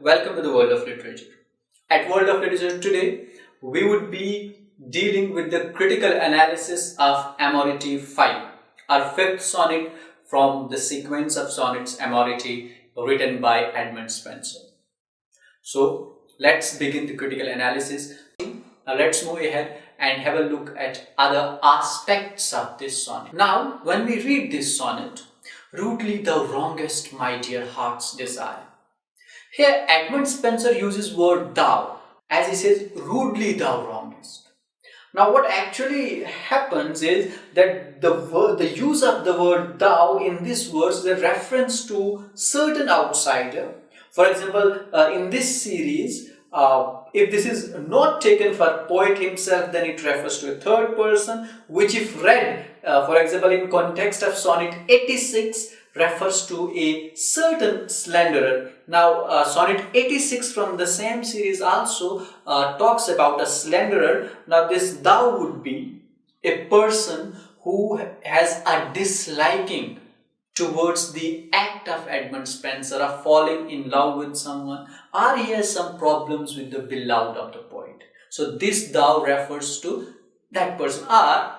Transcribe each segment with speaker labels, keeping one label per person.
Speaker 1: Welcome to the world of literature. At World of Literature today, we would be dealing with the critical analysis of Amoretti 5, our fifth sonnet from the sequence of sonnets Amoretti written by Edmund Spenser. So let's begin the critical analysis. Now let's move ahead and have a look at other aspects of this sonnet. Now, when we read this sonnet, rudely thou wrongest my dear heart's desire. Here Edmund Spenser uses word thou, as he says, rudely thou wrongest. Now what actually happens is that the use of the word thou in this verse is a reference to certain outsider. For example, in this series, if this is not taken for poet himself, then it refers to a third person, which if read, for example, in context of sonnet 86, refers to a certain slanderer. Now, sonnet 86 from the same series also talks about a slanderer. Now, this thou would be a person who has a disliking towards the act of Edmund Spenser of falling in love with someone, or he has some problems with the beloved of the poet. So this thou refers to that person. Or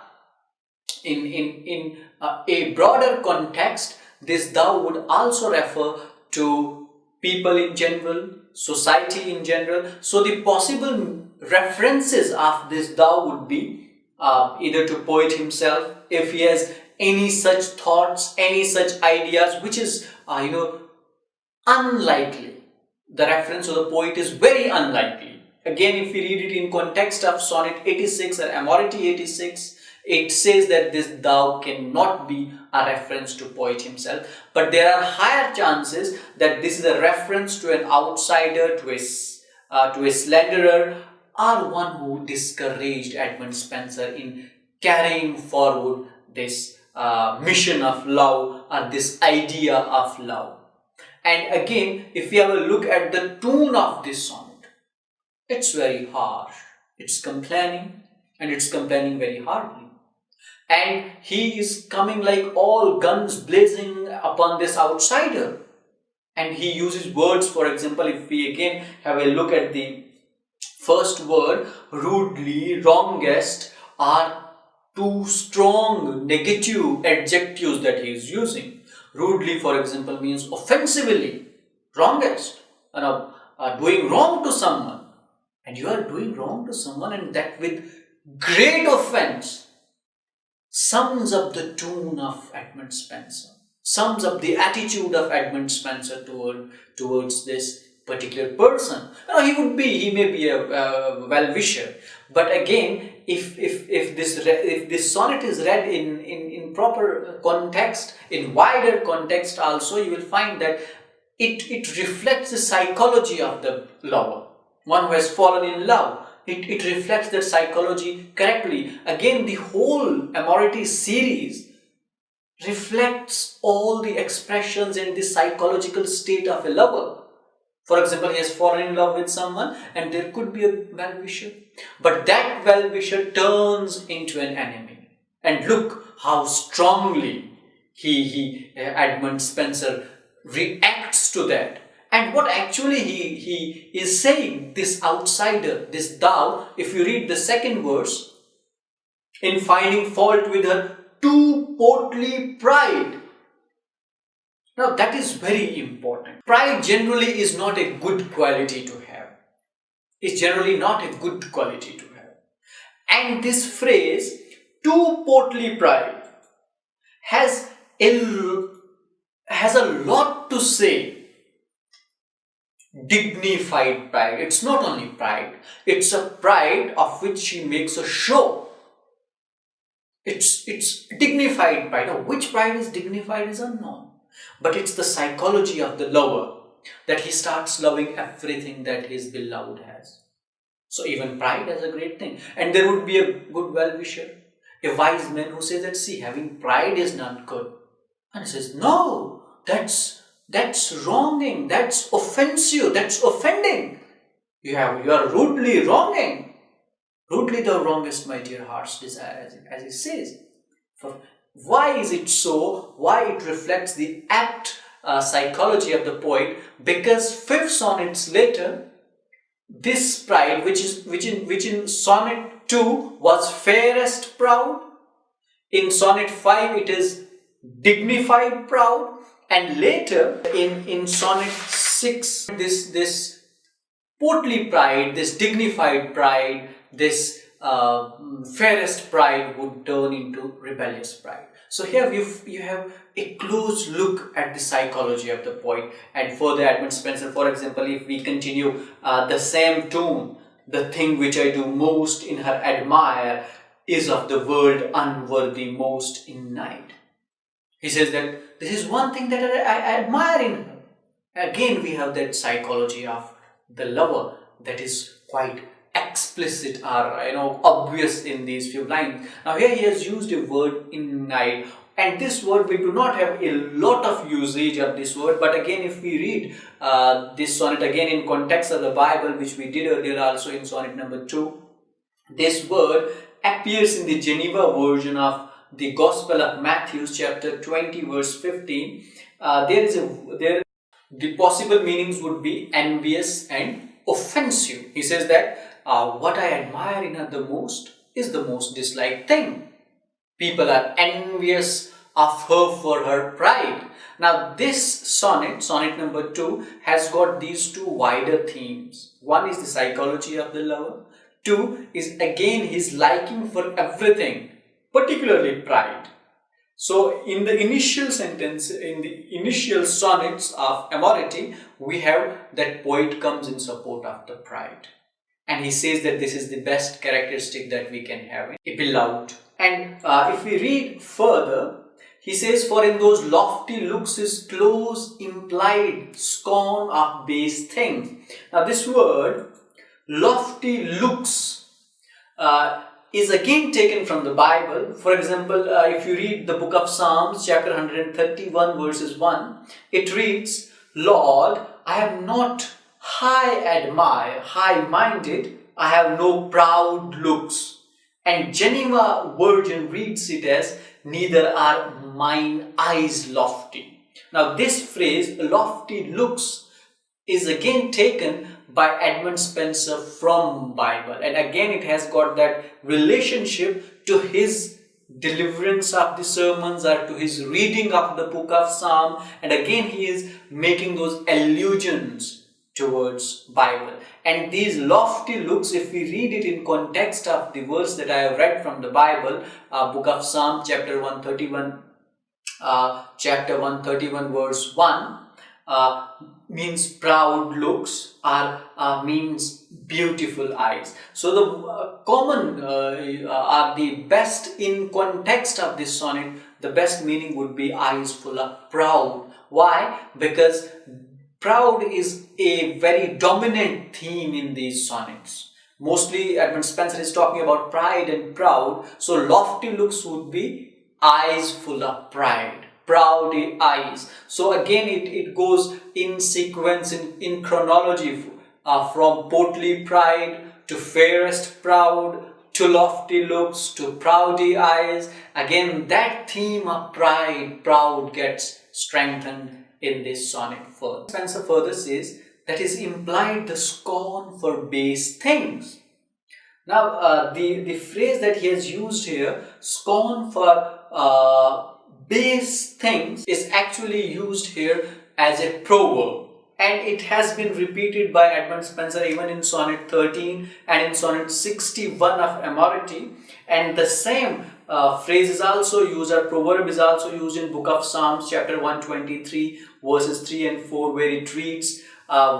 Speaker 1: in a broader context, this thou would also refer to people in general, society in general. So the possible references of this thou would be either to poet himself, if he has any such thoughts, any such ideas, which is unlikely. The reference to the poet is very unlikely. Again, if we read it in context of sonnet 86 or Amoretti 86, it says that this thou cannot be a reference to poet himself, but there are higher chances that this is a reference to an outsider, to a slanderer, or one who discouraged Edmund Spenser in carrying forward this mission of love, or this idea of love. And again, if we have a look at the tone of this sonnet, it's very harsh. It's complaining, and it's complaining very hardly. And he is coming like all guns blazing upon this outsider. And he uses words, for example, if we again have a look at the first word, rudely, wrongest, are two strong negative adjectives that he is using. Rudely, for example, means offensively, wrongest, doing wrong to someone. And you are doing wrong to someone, and that with great offense, sums up the tone of Edmund Spenser, sums up the attitude of Edmund Spenser towards this particular person. He may be a well-wisher, but again, if this sonnet is read in proper context, in wider context also, you will find that it reflects the psychology of the lover, one who has fallen in love. It reflects that psychology correctly. Again, the whole Amoretti series reflects all the expressions in the psychological state of a lover. For example, he has fallen in love with someone, and there could be a well-wisher, but that well-wisher turns into an enemy. And look how strongly Edmund Spenser reacts to that. And what actually he is saying, this outsider, this thou, if you read the second verse, in finding fault with her too portly pride. Now that is very important. Pride generally is not a good quality to have. It's generally not a good quality to have. And this phrase, too portly pride, has a lot to say. Dignified pride. It's not only pride, it's a pride of which she makes a show. It's dignified pride. Now, which pride is dignified is unknown, but it's the psychology of the lover, that he starts loving everything that his beloved has. So even pride is a great thing. And there would be a good well-wisher, a wise man who says that, see, having pride is not good. And he says, no, that's wronging, that's offensive, that's offending. You are rudely wronging. Rudely thou wrongest my dear heart's desire, as he says. For why is it so? Why it reflects the apt psychology of the poet, because 5 sonnets later, this pride, which in sonnet 2 was fairest proud, in sonnet 5 it is dignified proud, and later in sonnet 6 this portly pride, this dignified pride, this fairest pride would turn into rebellious pride. So here you have a close look at the psychology of the poet. And further, Edmund Spenser, for example, if we continue the same tune, the thing which I do most in her admire is of the world unworthy most in night. He says that this is one thing that I admire in her. Again, we have that psychology of the lover that is quite explicit or obvious in these few lines. Now here he has used a word in night, and this word we do not have a lot of usage of this word, but again if we read this sonnet again in context of the Bible, which we did earlier also in sonnet number 2, this word appears in the Geneva version of the Gospel of Matthew chapter 20 verse 15. The possible meanings would be envious and offensive. He says that what I admire in her the most is the most disliked thing. People are envious of her for her pride. Now this sonnet, sonnet number 2, has got these two wider themes. One is the psychology of the lover. 2 is again his liking for everything, particularly pride. So in the initial sentence, in the initial sonnets of Amoretti, we have that poet comes in support of the pride. And he says that this is the best characteristic that we can have in a beloved. And if we read further, he says, for in those lofty looks is close implied scorn of base things. Now this word, lofty looks, is again taken from the Bible. For example, if you read the book of Psalms, chapter 131, verses 1, it reads, Lord, I am not high-minded, I have no proud looks. And Geneva version reads it as, neither are mine eyes lofty. Now this phrase, lofty looks, is again taken by Edmund Spenser from Bible, and again it has got that relationship to his deliverance of the sermons or to his reading of the book of Psalm, and again he is making those allusions towards Bible. And these lofty looks, if we read it in context of the verse that I have read from the Bible, book of Psalm chapter 131 verse 1, means proud looks or means beautiful eyes. So the common or the best in context of this sonnet, the best meaning would be eyes full of proud. Why? Because proud is a very dominant theme in these sonnets. Mostly Edmund Spenser is talking about pride and proud, so lofty looks would be eyes full of pride, proudy eyes. So again it goes in sequence, in chronology, from portly pride to fairest proud to lofty looks to proudy eyes. Again that theme of pride, proud gets strengthened in this sonnet further. Spenser further says that is implied the scorn for base things. Now the phrase that he has used here, scorn for base things, is actually used here as a proverb, and it has been repeated by Edmund Spenser even in sonnet 13 and in sonnet 61 of Amoretti, and the same phrase is also used, or proverb is also used in book of Psalms chapter 123 verses 3 and 4, where it reads,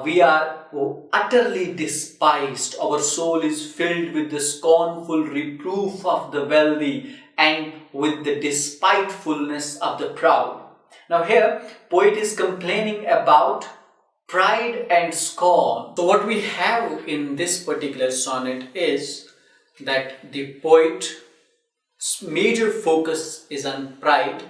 Speaker 1: we are utterly despised, our soul is filled with the scornful reproof of the wealthy and with the despitefulness of the proud. Now here, poet is complaining about pride and scorn. So what we have in this particular sonnet is that the poet's major focus is on pride,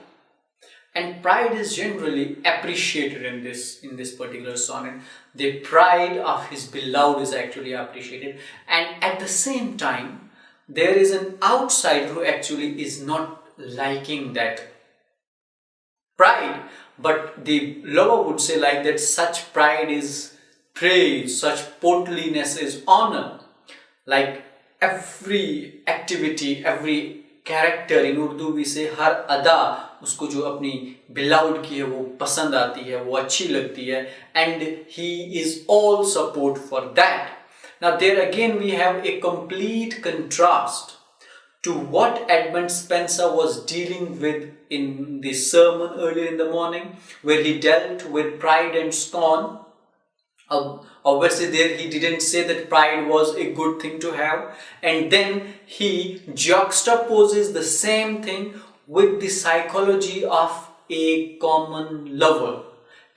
Speaker 1: and pride is generally appreciated in this particular sonnet. The pride of his beloved is actually appreciated, and at the same time there is an outsider who actually is not liking that pride, but the lover would say like that, such pride is praise, such portliness is honor. Like every activity, every character, in Urdu we say हर अदा उसको जो अपनी beloved की है वो पसंद आती है, वो अच्छी लगती है, and he is all support for that. Now there again we have a complete contrast to what Edmund Spenser was dealing with in the sermon earlier in the morning, where he dealt with pride and scorn. Obviously there he didn't say that pride was a good thing to have, and then he juxtaposes the same thing with the psychology of a common lover,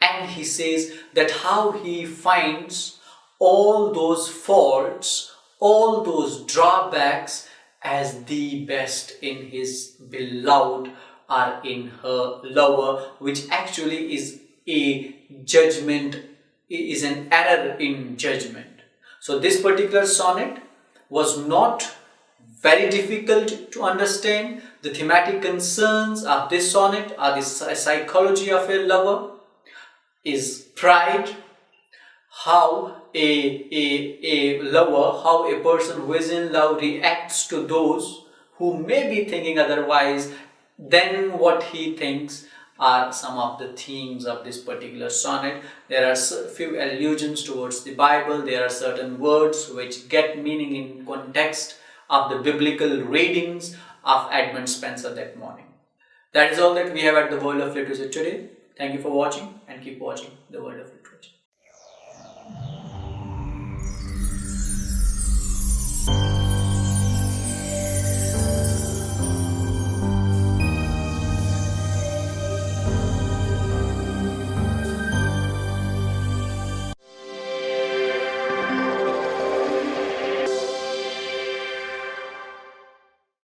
Speaker 1: and he says that how he finds all those faults, all those drawbacks as the best in his beloved or in her lover, which actually is a judgment, is an error in judgment. So this particular sonnet was not very difficult to understand. The thematic concerns of this sonnet are the psychology of a lover, is pride, how a lover, how a person who is in love reacts to those who may be thinking otherwise than what he thinks, are some of the themes of this particular sonnet. There are few allusions towards the Bible. There are certain words which get meaning in context of the biblical readings of Edmund Spenser that morning. That is all that we have at the World of Literature today. Thank you for watching, and keep watching the World of Literature.